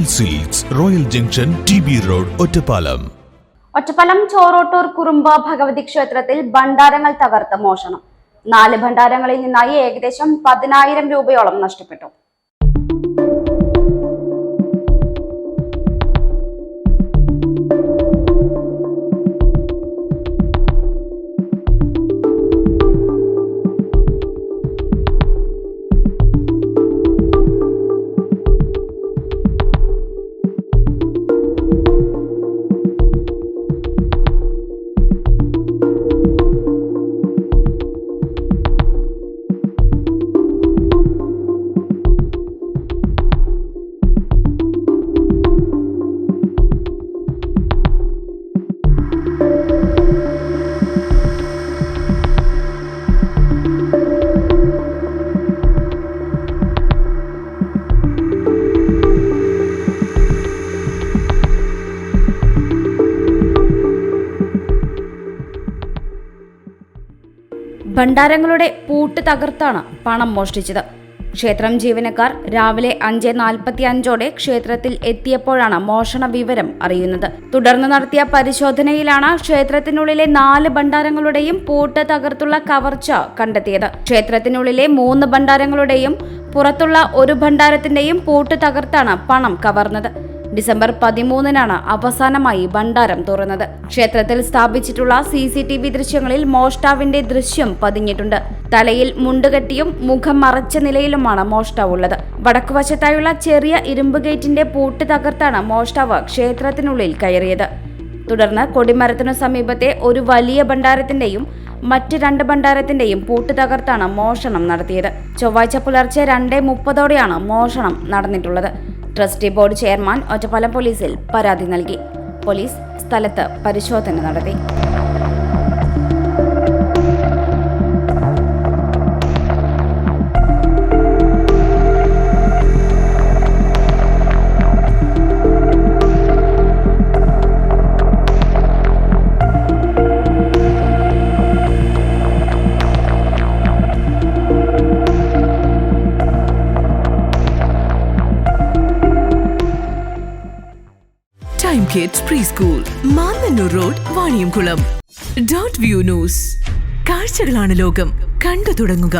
Royal silks, royal junction, TB road, Ottapalam. Ottapalam Chorottoor Kurumba Bhagavathi ക്ഷേത്രത്തിൽ ഭണ്ഡാരങ്ങൾ തകർത്ത് മോഷണം. 4 ഭണ്ഡാരങ്ങളിൽ നിന്നായി ഏകദേശം 10,000 രൂപയോളം നഷ്ടപ്പെട്ടു. ഭണ്ഡാരങ്ങളുടെ പൂട്ട് തകർത്താണ് പണം മോഷ്ടിച്ചത്. ക്ഷേത്രം ജീവനക്കാർ രാവിലെ 5:45 ക്ഷേത്രത്തിൽ എത്തിയപ്പോഴാണ് മോഷണ വിവരം അറിയുന്നത്. തുടർന്ന് നടത്തിയ പരിശോധനയിലാണ് ക്ഷേത്രത്തിനുള്ളിലെ 4 ഭണ്ഡാരങ്ങളുടെയും പൂട്ട് തകർത്തുള്ള കവർച്ച കണ്ടെത്തിയത്. ക്ഷേത്രത്തിനുള്ളിലെ 3 ഭണ്ഡാരങ്ങളുടെയും പുറത്തുള്ള 1 ഭണ്ഡാരത്തിന്റെയും പൂട്ട് തകർത്താണ് പണം കവർന്നത്. ഡിസംബർ 13 അവസാനമായി ഭണ്ഡാരം തുറന്നത്. ക്ഷേത്രത്തിൽ സ്ഥാപിച്ചിട്ടുള്ള CCTV ദൃശ്യങ്ങളിൽ മോഷ്ടാവിന്റെ ദൃശ്യം പതിഞ്ഞിട്ടുണ്ട്. തലയിൽ മുണ്ടുകെട്ടിയും മുഖം മറച്ച നിലയിലുമാണ് മോഷ്ടാവുള്ളത്. വടക്കുവശത്തായുള്ള ചെറിയ ഇരുമ്പ് ഗേറ്റിന്റെ പൂട്ട് തകർത്താണ് മോഷ്ടാവ് ക്ഷേത്രത്തിനുള്ളിൽ കയറിയത്. തുടർന്ന് കൊടിമരത്തിനു സമീപത്തെ ഒരു വലിയ ഭണ്ഡാരത്തിന്റെയും മറ്റ് 2 ഭണ്ഡാരത്തിന്റെയും പൂട്ട് തകർത്താണ് മോഷണം നടത്തിയത്. ചൊവ്വാഴ്ച പുലർച്ചെ 2:30 മോഷണം നടന്നിട്ടുള്ളത്. ട്രസ്റ്റി ബോർഡ് ചെയർമാൻ ഒറ്റപ്പാലം പോലീസിൽ പരാതി നൽകി. പോലീസ് സ്ഥലത്ത് പരിശോധന നടത്തി. Time Kids Preschool, Mannannur road, Vaniyamkulam. .view News. കാഴ്ചകളാണ് ലോകം, കണ്ടു തുടങ്ങുക.